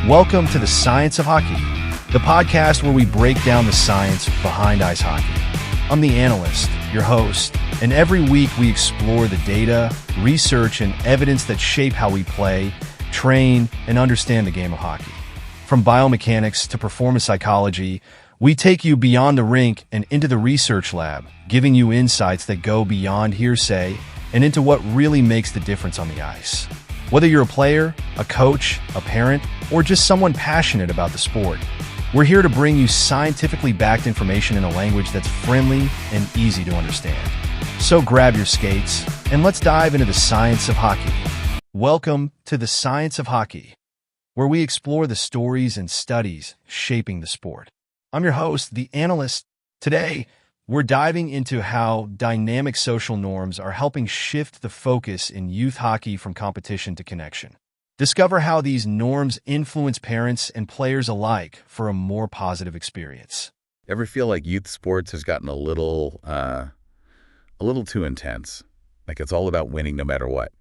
Welcome to the Science of Hockey, the podcast where we break down the science behind ice hockey. I'm the analyst, your host, and every week we explore the data, research, and evidence that shape how we play, train, and understand the game of hockey. From biomechanics to performance psychology, we take you beyond the rink and into the research lab, giving you insights that go beyond hearsay and into what really makes the difference on the ice. Whether you're a player, a coach, a parent, or just someone passionate about the sport, we're here to bring you scientifically backed information in a language that's friendly and easy to understand. So grab your skates and let's dive into the science of hockey. Welcome to the Science of Hockey, where we explore the stories and studies shaping the sport. I'm your host, the analyst. Today, we're diving into how dynamic social norms are helping shift the focus in youth hockey from competition to connection. Discover how these norms influence parents and players alike for a more positive experience. Ever feel like youth sports has gotten a little too intense? Like it's all about winning no matter what.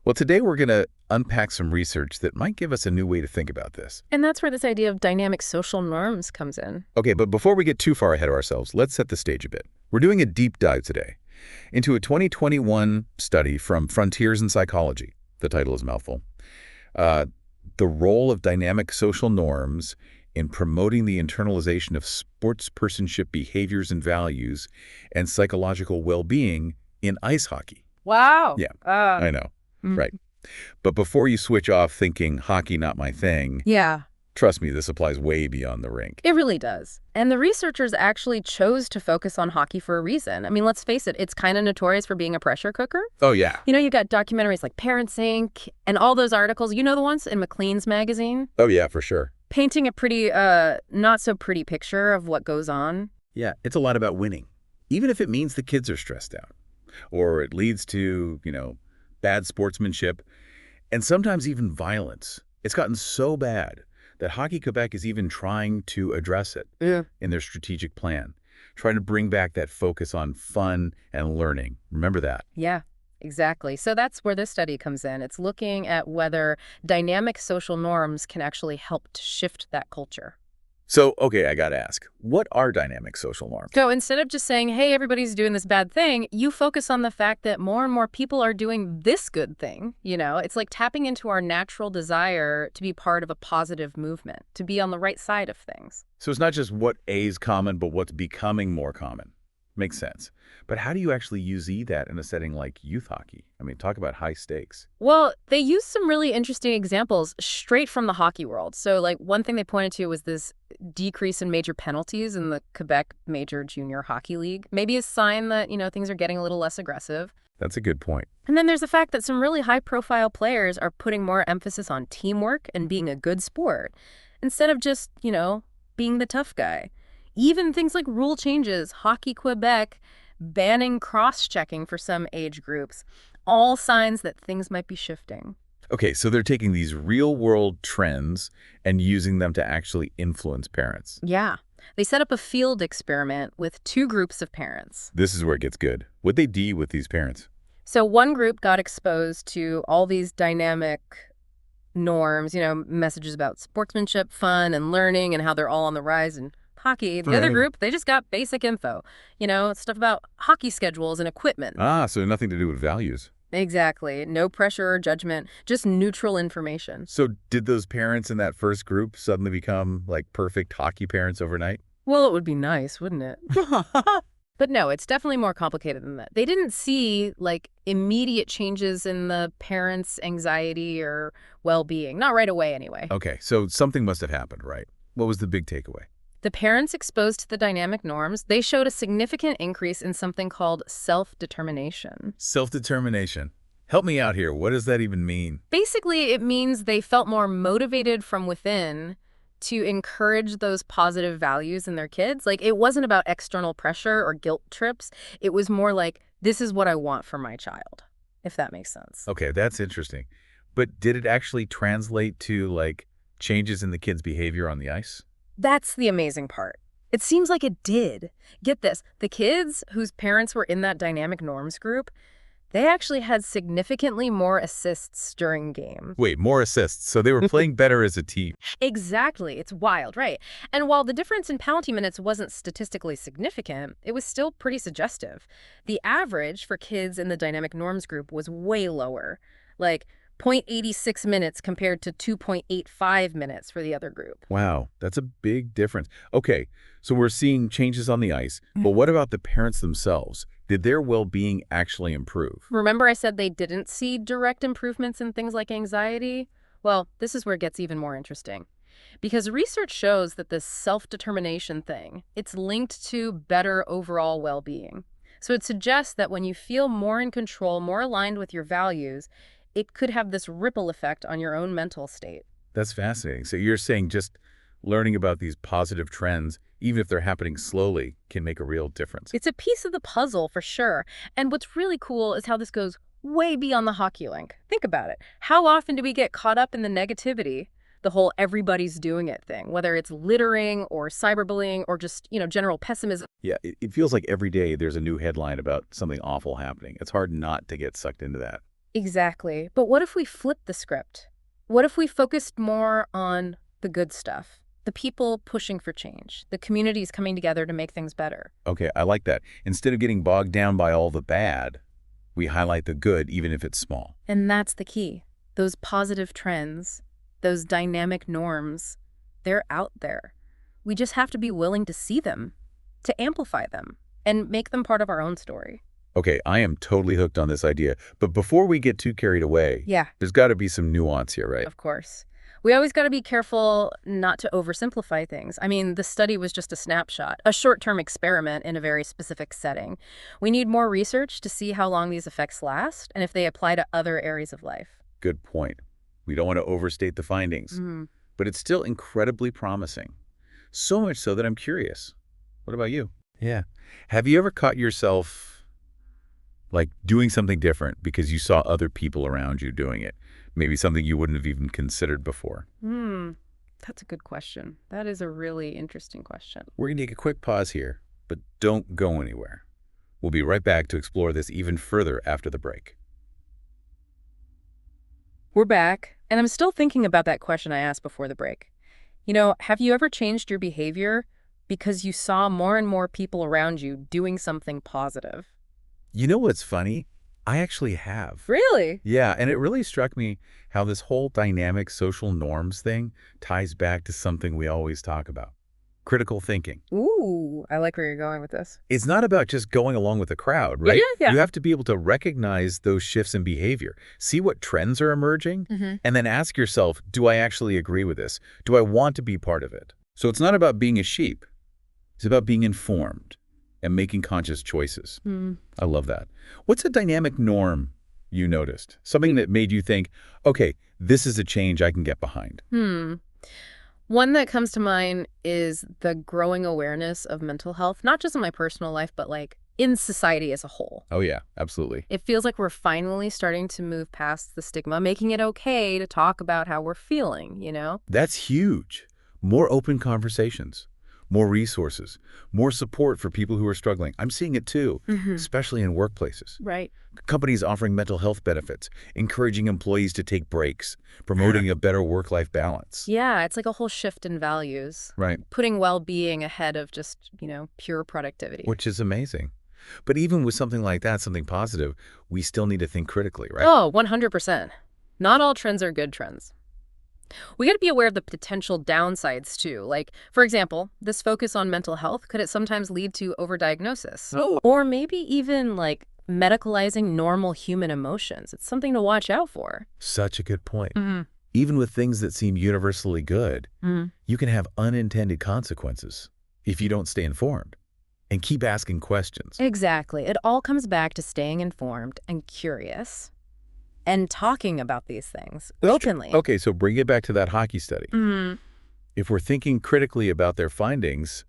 Well, today we're going to unpack some research that might give us a new way to think about this. And that's where this idea of dynamic social norms comes in. Okay, but before we get too far ahead of ourselves, let's set the stage a bit. We're doing a deep dive today into a 2021 study from Frontiers in Psychology. The title is a mouthful. The role of dynamic social norms in promoting the internalization of sportspersonship behaviors and values and psychological well-being in ice hockey. Wow. Yeah, I know. Right. But before you switch off thinking hockey not my thing, Yeah. trust me, this applies way beyond the rink. It really does. And the researchers actually chose to focus on hockey for a reason. I mean, let's face it, it's kind of notorious for being a pressure cooker. Oh, yeah. You know, you got documentaries like Parents Inc. and all those articles, you know the ones in McLean's magazine? Oh, yeah, for sure. Painting a pretty, not so pretty picture of what goes on. Yeah, it's a lot about winning, even if it means the kids are stressed out or it leads to, bad sportsmanship and sometimes even violence. It's gotten so bad that Hockey Quebec is even trying to address it in their strategic plan, trying to bring back that focus on fun and learning. Remember that? Yeah, exactly. So that's where this study comes in. It's looking at whether dynamic social norms can actually help to shift that culture. So, okay, I gotta ask, what are dynamic social norms? So instead of just saying, hey, everybody's doing this bad thing, you focus on the fact that more and more people are doing this good thing. It's like tapping into our natural desire to be part of a positive movement, to be on the right side of things. So it's not just what is common, but what's becoming more common. Makes sense. But how do you actually use that in a setting like youth hockey? I mean, talk about high stakes. Well, they used some really interesting examples straight from the hockey world. So like one thing they pointed to was this decrease in major penalties in the Quebec Major Junior Hockey League. Maybe a sign that, things are getting a little less aggressive. That's a good point. And then there's the fact that some really high-profile players are putting more emphasis on teamwork and being a good sport instead of just, being the tough guy. Even things like rule changes, Hockey Quebec banning cross-checking for some age groups, all signs that things might be shifting. Okay, so they're taking these real-world trends and using them to actually influence parents. Yeah. They set up a field experiment with two groups of parents. This is where it gets good. What'd they do with these parents? So one group got exposed to all these dynamic norms, messages about sportsmanship, fun, and learning, and how they're all on the rise in hockey. The other group, they just got basic info, stuff about hockey schedules and equipment. So nothing to do with values. Exactly. No pressure or judgment, just neutral information. So did those parents in that first group suddenly become like perfect hockey parents overnight? Well, it would be nice, wouldn't it? But no, it's definitely more complicated than that. They didn't see immediate changes in the parents' anxiety or well-being. Not right away anyway. Okay, so something must have happened, right? What was the big takeaway? The parents exposed to the dynamic norms, they showed a significant increase in something called self-determination. Self-determination. Help me out here. What does that even mean? Basically, it means they felt more motivated from within to encourage those positive values in their kids. It wasn't about external pressure or guilt trips. It was more like, this is what I want for my child, if that makes sense. Okay, that's interesting. But did it actually translate to, changes in the kids' behavior on the ice? That's the amazing part. It seems like it did. Get this, the kids whose parents were in that dynamic norms group, They actually had significantly more assists during games. Wait, more assists, so they were playing better as a team. Exactly. It's wild, right? And while the difference in penalty minutes wasn't statistically significant, it was still pretty suggestive. The average for kids in the dynamic norms group was way lower, like 0.86 minutes compared to 2.85 minutes for the other group. Wow, that's a big difference. Okay, so we're seeing changes on the ice, but what about the parents themselves? Did their well-being actually improve? Remember I said they didn't see direct improvements in things like anxiety? Well, this is where it gets even more interesting. Because research shows that this self-determination thing, it's linked to better overall well-being. So it suggests that when you feel more in control, more aligned with your values, it could have this ripple effect on your own mental state. That's fascinating. So you're saying just learning about these positive trends, even if they're happening slowly, can make a real difference. It's a piece of the puzzle for sure. And what's really cool is how this goes way beyond the hockey rink. Think about it. How often do we get caught up in the negativity, the whole everybody's doing it thing, whether it's littering or cyberbullying or just, general pessimism? Yeah, it feels like every day there's a new headline about something awful happening. It's hard not to get sucked into that. Exactly. But what if we flipped the script? What if we focused more on the good stuff? The people pushing for change, the communities coming together to make things better. Okay, I like that. Instead of getting bogged down by all the bad, we highlight the good, even if it's small. And that's the key. Those positive trends, those dynamic norms, they're out there. We just have to be willing to see them, to amplify them, and make them part of our own story. Okay, I am totally hooked on this idea. But before we get too carried away, Yeah, there's got to be some nuance here, right? of course. We always got to be careful not to oversimplify things. I mean, the study was just a snapshot, a short-term experiment in a very specific setting. We need more research to see how long these effects last and if they apply to other areas of life. Good point. We don't want to overstate the findings, but it's still incredibly promising. So much so that I'm curious. What about you? Yeah. Have you ever caught yourself, like, doing something different because you saw other people around you doing it? Maybe something you wouldn't have even considered before. That's a good question. That is a really interesting question. We're going to take a quick pause here, but don't go anywhere. We'll be right back to explore this even further after the break. We're back, and I'm still thinking about that question I asked before the break. Have you ever changed your behavior because you saw more and more people around you doing something positive? You know what's funny? I actually have. Really? Yeah, and it really struck me how this whole dynamic social norms thing ties back to something we always talk about: critical thinking. Ooh, I like where you're going with this. It's not about just going along with the crowd, right? Yeah. You have to be able to recognize those shifts in behavior, see what trends are emerging, and then ask yourself, do I actually agree with this? Do I want to be part of it? So it's not about being a sheep. It's about being informed and making conscious choices. I love that. What's a dynamic norm you noticed? Something that made you think, okay, this is a change I can get behind. One that comes to mind is the growing awareness of mental health, not just in my personal life, but like in society as a whole. Oh yeah, absolutely. It feels like we're finally starting to move past the stigma, making it okay to talk about how we're feeling, That's huge. More open conversations, more resources, more support for people who are struggling. I'm seeing it too, especially in workplaces. Right. Companies offering mental health benefits, encouraging employees to take breaks, promoting a better work-life balance. Yeah, it's like a whole shift in values. Right. Putting well-being ahead of just, pure productivity. Which is amazing. But even with something like that, something positive, we still need to think critically, right? Oh, 100%. Not all trends are good trends. We got to be aware of the potential downsides, too. Like, for example, this focus on mental health, could it sometimes lead to overdiagnosis? Or maybe even, like, medicalizing normal human emotions. It's something to watch out for. Such a good point. Even with things that seem universally good, you can have unintended consequences if you don't stay informed and keep asking questions. Exactly. It all comes back to staying informed and curious and talking about these things openly. Okay, so bring it back to that hockey study. If we're thinking critically about their findings,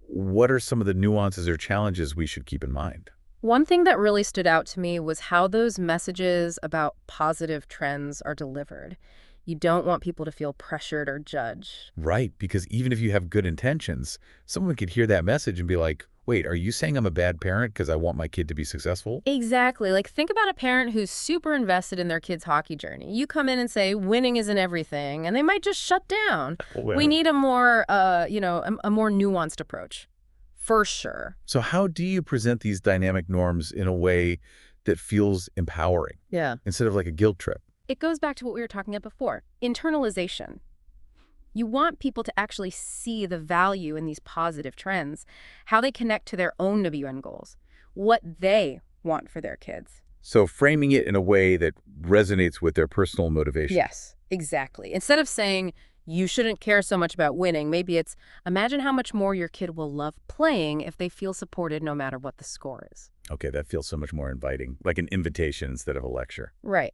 what are some of the nuances or challenges we should keep in mind? One thing that really stood out to me was how those messages about positive trends are delivered. You don't want people to feel pressured or judged. Right, because even if you have good intentions, someone could hear that message and be like, Wait, are you saying I'm a bad parent because I want my kid to be successful? Exactly. Like, think about a parent who's super invested in their kid's hockey journey. You come in and say, winning isn't everything, and they might just shut down. Well, We need a more, a more nuanced approach. For sure. so how do you present these dynamic norms in a way that feels empowering Yeah. instead of like a guilt trip? It goes back to what we were talking about before. Internalization. You want people to actually see the value in these positive trends, how they connect to their own WN goals, what they want for their kids. So framing it in a way that resonates with their personal motivation. Yes, exactly. Instead of saying, you shouldn't care so much about winning, maybe it's, imagine how much more your kid will love playing if they feel supported no matter what the score is. Okay, that feels so much more inviting, like an invitation instead of a lecture. Right.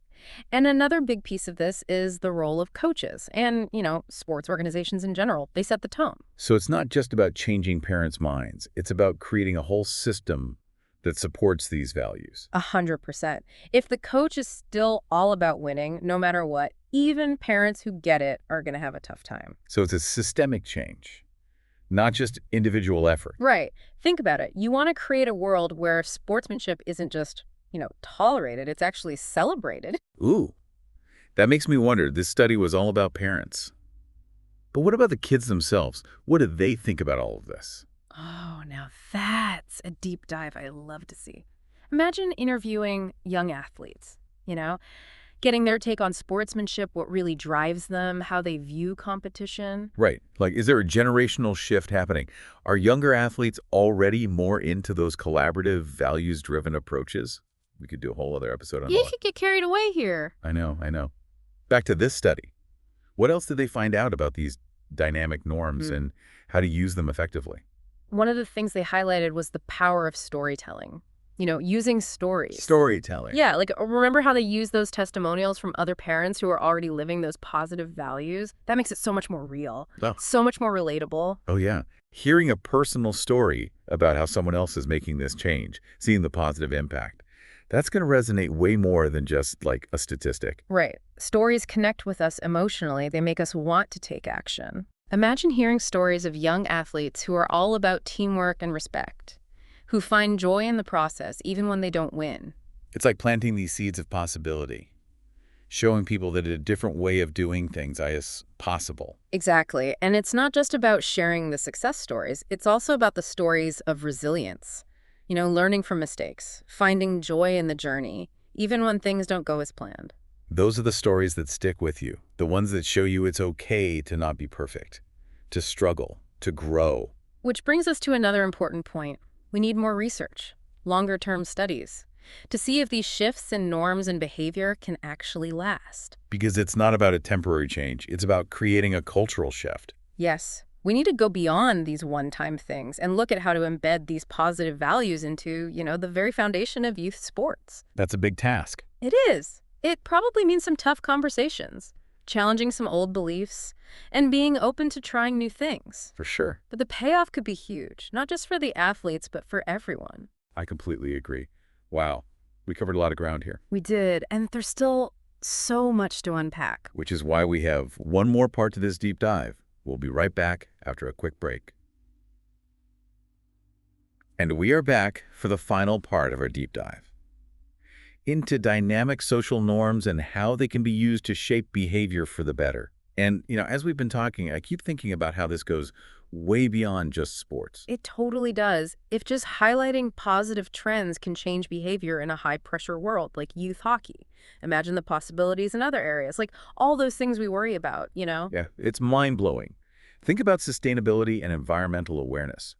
And another big piece of this is the role of coaches and, sports organizations in general. They set the tone. So it's not just about changing parents' minds. It's about creating a whole system that supports these values. 100%. If the coach is still all about winning, no matter what, even parents who get it are going to have a tough time. So it's a systemic change, not just individual effort. Right. Think about it. You want to create a world where sportsmanship isn't just, tolerated. It's actually celebrated. Ooh, that makes me wonder. This study was all about parents. But what about the kids themselves? What do they think about all of this? Oh, now that's a deep dive I love to see. Imagine interviewing young athletes, getting their take on sportsmanship, what really drives them, how they view competition. Right. Like, is there a generational shift happening? Are younger athletes already more into those collaborative, values-driven approaches? We could do a whole other episode on You that. could get carried away here. I know. Back to this study. What else did they find out about these dynamic norms and how to use them effectively? One of the things they highlighted was the power of storytelling. Using stories. Storytelling. Yeah, like remember how they use those testimonials from other parents who are already living those positive values? That makes it so much more real, Oh. so much more relatable. Oh, yeah. Hearing a personal story about how someone else is making this change, seeing the positive impact, that's going to resonate way more than just like a statistic. Right. Stories connect with us emotionally. They make us want to take action. Imagine hearing stories of young athletes who are all about teamwork and respect, who find joy in the process even when they don't win. It's like planting these seeds of possibility, showing people that a different way of doing things is possible. Exactly. And it's not just about sharing the success stories. It's also about the stories of resilience. Learning from mistakes, finding joy in the journey, even when things don't go as planned. Those are the stories that stick with you, the ones that show you it's okay to not be perfect, to struggle, to grow. Which brings us to another important point. We need more research, longer-term studies, to see if these shifts in norms and behavior can actually last. Because it's not about a temporary change. It's about creating a cultural shift. Yes, we need to go beyond these one-time things and look at how to embed these positive values into, the very foundation of youth sports. That's a big task. It is. It probably means some tough conversations, challenging some old beliefs, and being open to trying new things. For sure. But the payoff could be huge, not just for the athletes, but for everyone. I completely agree. Wow. We covered a lot of ground here. We did, and there's still so much to unpack. Which is why we have one more part to this deep dive. We'll be right back after a quick break. And we are back for the final part of our deep dive into dynamic social norms and how they can be used to shape behavior for the better. And, as we've been talking, I keep thinking about how this goes way beyond just sports. It totally does. If just highlighting positive trends can change behavior in a high-pressure world like youth hockey, imagine the possibilities in other areas, like all those things we worry about, Yeah, it's mind-blowing. Think about sustainability and environmental awareness.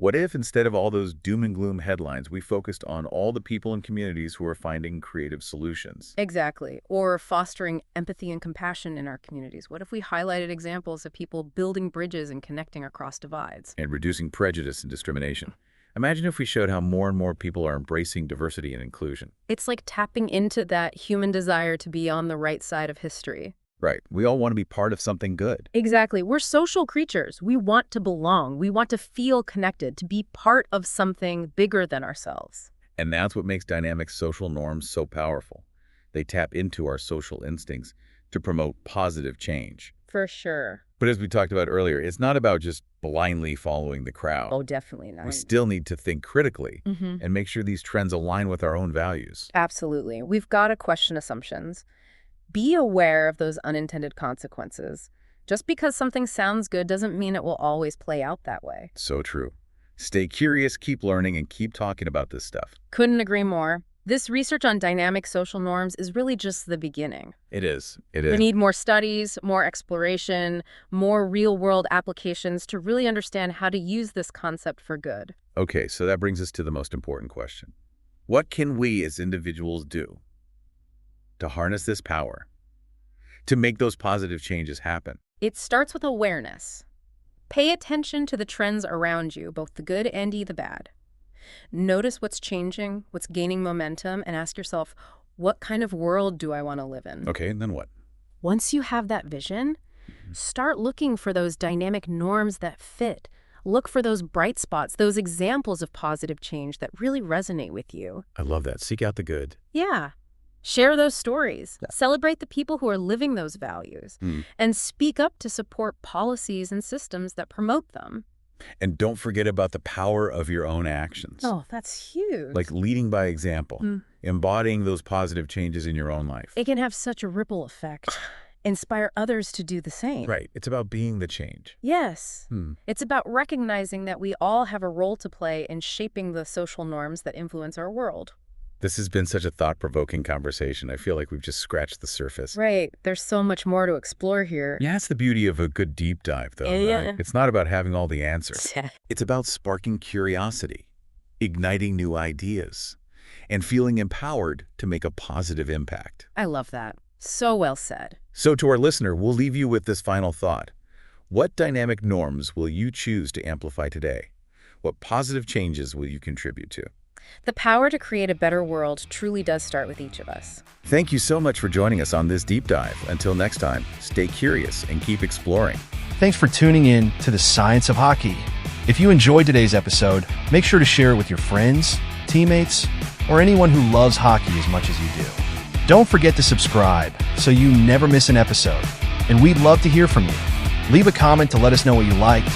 What if instead of all those doom and gloom headlines, we focused on all the people and communities who are finding creative solutions? Exactly. Or fostering empathy and compassion in our communities. What if we highlighted examples of people building bridges and connecting across divides? And reducing prejudice and discrimination. Imagine if we showed how more and more people are embracing diversity and inclusion. It's like tapping into that human desire to be on the right side of history. Right. We all want to be part of something good. Exactly. We're social creatures. We want to belong. We want to feel connected, to be part of something bigger than ourselves. And that's what makes dynamic social norms so powerful. They tap into our social instincts to promote positive change. For sure. But as we talked about earlier, it's not about just blindly following the crowd. Oh, definitely not. We still need to think critically Mm-hmm. and make sure these trends align with our own values. Absolutely. We've got to question assumptions. Be aware of those unintended consequences. Just because something sounds good doesn't mean it will always play out that way. So true. Stay curious, keep learning, and keep talking about this stuff. Couldn't agree more. This research on dynamic social norms is really just the beginning. It is. It We is. need more studies, more exploration, more real-world applications to really understand how to use this concept for good. Okay, so that brings us to the most important question. What can we as individuals do to harness this power, to make those positive changes happen? It starts with awareness. Pay attention to the trends around you, both the good and the bad. Notice what's changing, what's gaining momentum, and ask yourself, what kind of world do I want to live in? Okay, and then what? Once you have that vision, start looking for those dynamic norms that fit. Look for those bright spots, those examples of positive change that really resonate with you. I love that. Seek out the good. Yeah. Share those stories. Celebrate the people who are living those values. And speak up to support policies and systems that promote them. And don't forget about the power of your own actions. Oh, that's huge. Like leading by example, embodying those positive changes in your own life. It can have such a ripple effect. Inspire others to do the same. Right. It's about being the change. Yes. It's about recognizing that we all have a role to play in shaping the social norms that influence our world. This has been such a thought-provoking conversation. I feel like we've just scratched the surface. Right. There's so much more to explore here. Yeah, it's the beauty of a good deep dive, though. Yeah. Right? It's not about having all the answers. It's about sparking curiosity, igniting new ideas, and feeling empowered to make a positive impact. I love that. So well said. So to our listener, we'll leave you with this final thought. What dynamic norms will you choose to amplify today? What positive changes will you contribute to? The power to create a better world truly does start with each of us. Thank you so much for joining us on this deep dive. Until next time, stay curious and keep exploring. Thanks for tuning in to the Science of Hockey. If you enjoyed today's episode, make sure to share it with your friends, teammates, or anyone who loves hockey as much as you do. Don't forget to subscribe so you never miss an episode. And we'd love to hear from you. Leave a comment to let us know what you liked,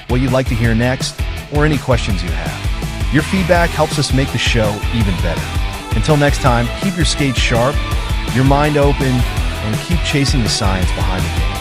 what you'd like to hear next, or any questions you have. Your feedback helps us make the show even better. Until next time, keep your skates sharp, your mind open, and keep chasing the science behind the game.